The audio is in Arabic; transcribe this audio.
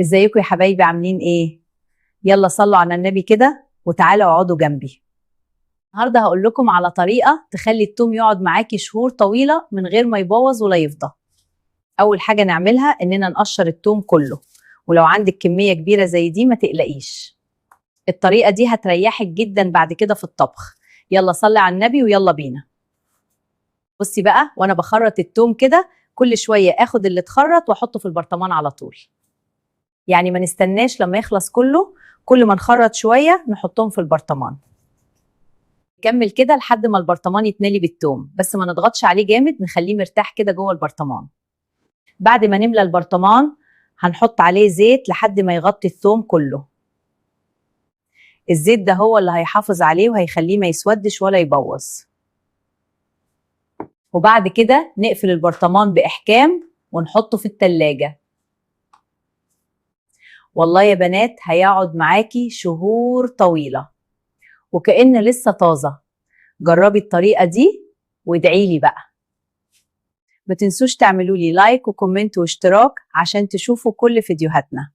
ازيكم يا حبايبي، عاملين ايه؟ يلا صلوا على النبي كده وتعالوا اقعدوا جنبي. النهارده هقول لكم على طريقه تخلي التوم يقعد معاكي شهور طويله من غير ما يبوظ ولا يفضى. اول حاجه نعملها اننا نقشر التوم كله، ولو عندك كميه كبيره زي دي ما تقلقيش، الطريقه دي هتريحك جدا بعد كده في الطبخ. يلا صلي على النبي ويلا بينا. بصي بقى، وانا بخرط التوم كده كل شويه اخد اللي اتخرط واحطه في البرطمان على طول، يعني ما نستناش لما يخلص كله، كل ما نخرط شويه نحطهم في البرطمان. نكمل كده لحد ما البرطمان يتملي بالثوم، بس ما نضغطش عليه جامد، نخليه مرتاح كده جوه البرطمان. بعد ما نملى البرطمان هنحط عليه زيت لحد ما يغطي الثوم كله. الزيت ده هو اللي هيحافظ عليه وهيخليه ما يسودش ولا يبوظ. وبعد كده نقفل البرطمان بإحكام ونحطه في التلاجة. والله يا بنات هيقعد معاكي شهور طويلة وكأن لسه طازة. جربي الطريقة دي وادعيلي بقى. ما تنسوش تعملوا لي لايك وكومنت واشتراك عشان تشوفوا كل فيديوهاتنا.